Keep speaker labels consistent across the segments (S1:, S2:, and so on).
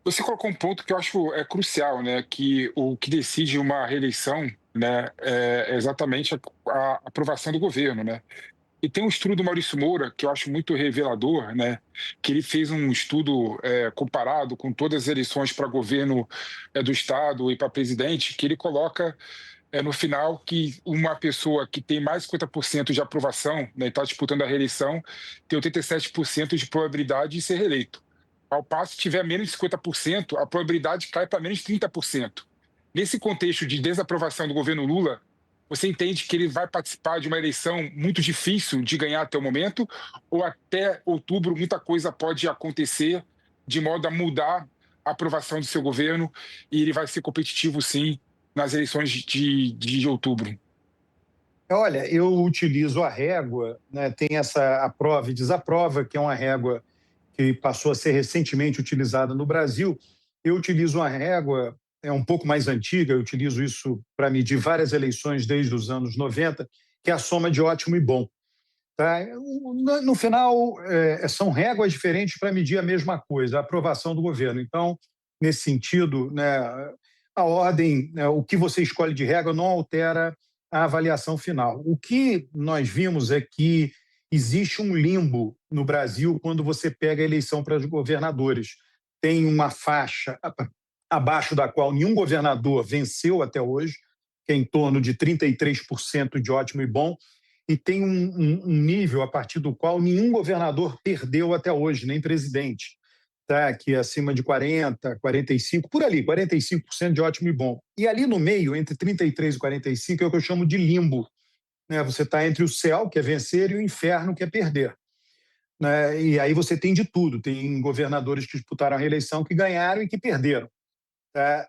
S1: Você colocou um ponto que eu acho crucial, né, que o que decide uma reeleição, né, é exatamente a aprovação do governo, né. E tem um estudo do Maurício Moura, que eu acho muito revelador, né, que ele fez um estudo, comparado com todas as eleições para governo, do estado e para presidente, que ele coloca, no final que uma pessoa que tem mais de 50% de aprovação, né, e está disputando a reeleição, tem 87% de probabilidade de ser reeleito. Ao passo que tiver menos de 50%, a probabilidade cai para menos de 30%. Nesse contexto de desaprovação do governo Lula, você entende que ele vai participar de uma eleição muito difícil de ganhar até o momento, ou até outubro muita coisa pode acontecer de modo a mudar a aprovação do seu governo e ele vai ser competitivo sim nas eleições de outubro?
S2: Olha, eu utilizo a régua, né, tem essa aprova e desaprova, que é uma régua que passou a ser recentemente utilizada no Brasil. Eu utilizo uma régua, é um pouco mais antiga, eu utilizo isso para medir várias eleições desde os anos 90, que é a soma de ótimo e bom. Tá? No final, são réguas diferentes para medir a mesma coisa, a aprovação do governo. Então, nesse sentido, né, a ordem, né, o que você escolhe de régua não altera a avaliação final. O que nós vimos é que existe um limbo no Brasil quando você pega a eleição para os governadores. Tem uma faixa abaixo da qual nenhum governador venceu até hoje, que é em torno de 33% de ótimo e bom, e tem um nível a partir do qual nenhum governador perdeu até hoje, nem presidente, tá? Que é acima de 40, 45, por ali, 45% de ótimo e bom. E ali no meio, entre 33 e 45, é o que eu chamo de limbo. Né? Você está entre o céu, que é vencer, e o inferno, que é perder. Né? E aí você tem de tudo. Tem governadores que disputaram a reeleição que ganharam e que perderam. Tá?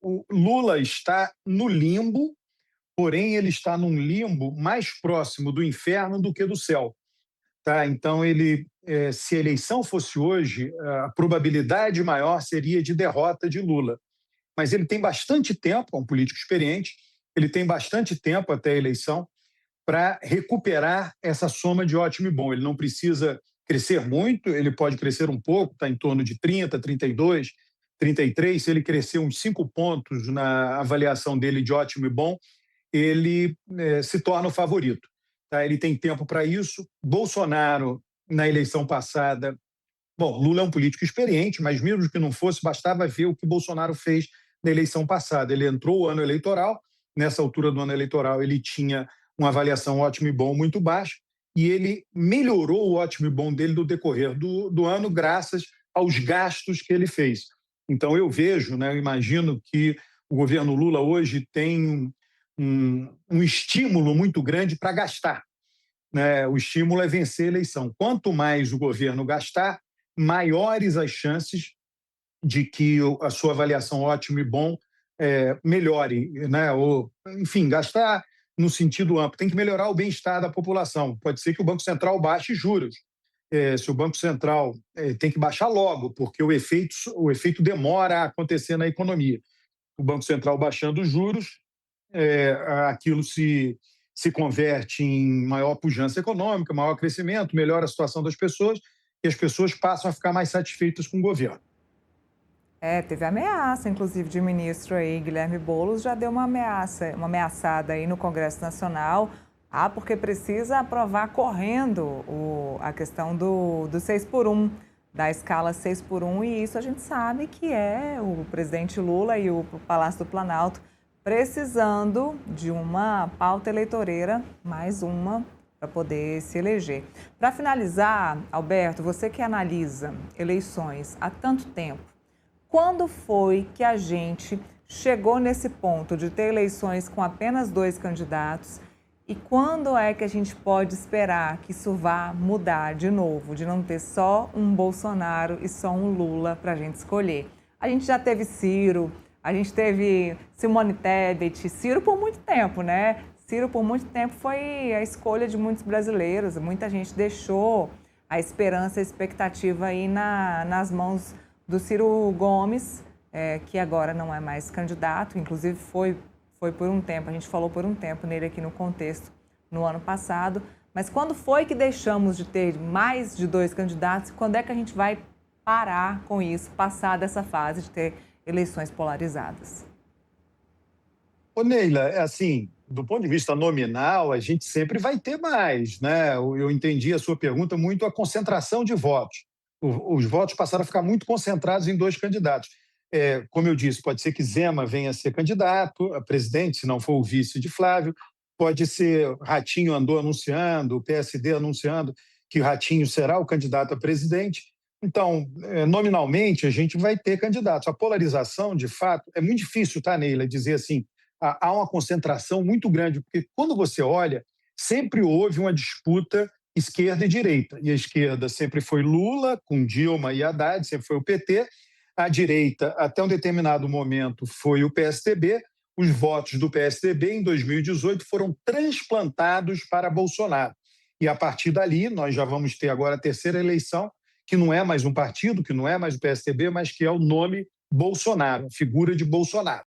S2: O Lula está no limbo, porém ele está num limbo mais próximo do inferno do que do céu. Tá? Então, se a eleição fosse hoje, a probabilidade maior seria de derrota de Lula. Mas ele tem bastante tempo, é um político experiente, ele tem bastante tempo até a eleição para recuperar essa soma de ótimo e bom. Ele não precisa crescer muito, ele pode crescer um pouco, está em torno de 30, 32, 33. Se ele crescer uns 5 pontos na avaliação dele de ótimo e bom, ele se torna o favorito. Tá? Ele tem tempo para isso. Bolsonaro, na eleição passada, bom, Lula é um político experiente, mas mesmo que não fosse, bastava ver o que Bolsonaro fez na eleição passada. Ele entrou o ano eleitoral, nessa altura do ano eleitoral ele tinha uma avaliação ótimo e bom muito baixa, e ele melhorou o ótimo e bom dele no decorrer do ano, graças aos gastos que ele fez. Então eu vejo, né, eu imagino que o governo Lula hoje tem um estímulo muito grande para gastar. Né? O estímulo é vencer a eleição. Quanto mais o governo gastar, maiores as chances de que a sua avaliação ótimo e bom melhore. Né? Ou, enfim, gastar no sentido amplo. Tem que melhorar o bem-estar da população. Pode ser que o Banco Central baixe juros. Se o Banco Central tem que baixar logo, porque o efeito demora a acontecer na economia. O Banco Central baixando os juros, aquilo se converte em maior pujança econômica, maior crescimento, melhora a situação das pessoas e as pessoas passam a ficar mais satisfeitas com o governo.
S3: Teve ameaça, inclusive, de ministro aí, Guilherme Boulos, já deu uma ameaça, uma ameaçada aí no Congresso Nacional, porque precisa aprovar correndo a questão do 6 por 1, da escala 6 por 1, e isso a gente sabe que é o presidente Lula e o Palácio do Planalto precisando de uma pauta eleitoreira, mais uma, para poder se eleger. Para finalizar, Alberto, você que analisa eleições há tanto tempo, quando foi que a gente chegou nesse ponto de ter eleições com apenas 2 candidatos e quando é que a gente pode esperar que isso vá mudar de novo, de não ter só um Bolsonaro e só um Lula para a gente escolher? A gente já teve Ciro, a gente teve Simone Tebet, Ciro por muito tempo, né? Ciro por muito tempo foi a escolha de muitos brasileiros, muita gente deixou a esperança, a expectativa aí nas mãos do Ciro Gomes, que agora não é mais candidato, inclusive foi por um tempo, a gente falou por um tempo nele aqui no Contexto no ano passado, mas quando foi que deixamos de ter mais de 2 candidatos? Quando é que a gente vai parar com isso, passar dessa fase de ter eleições polarizadas?
S2: Ô, Neila, é assim, do ponto de vista nominal, a gente sempre vai ter mais, né? Eu entendi a sua pergunta muito a concentração de votos. Os votos passaram a ficar muito concentrados em dois candidatos. Como eu disse, pode ser que Zema venha a ser candidato a presidente, se não for o vice de Flávio. Pode ser Ratinho andou anunciando, o PSD anunciando que Ratinho será o candidato a presidente. Então, nominalmente, a gente vai ter candidatos. A polarização, de fato, é muito difícil, tá, Neila, dizer assim, há uma concentração muito grande, porque quando você olha, sempre houve uma disputa esquerda e direita. E a esquerda sempre foi Lula, com Dilma e Haddad, sempre foi o PT. A direita, até um determinado momento, foi o PSDB. Os votos do PSDB em 2018 foram transplantados para Bolsonaro. E a partir dali, nós já vamos ter agora a terceira eleição, que não é mais um partido, que não é mais o PSDB, mas que é o nome Bolsonaro, a figura de Bolsonaro.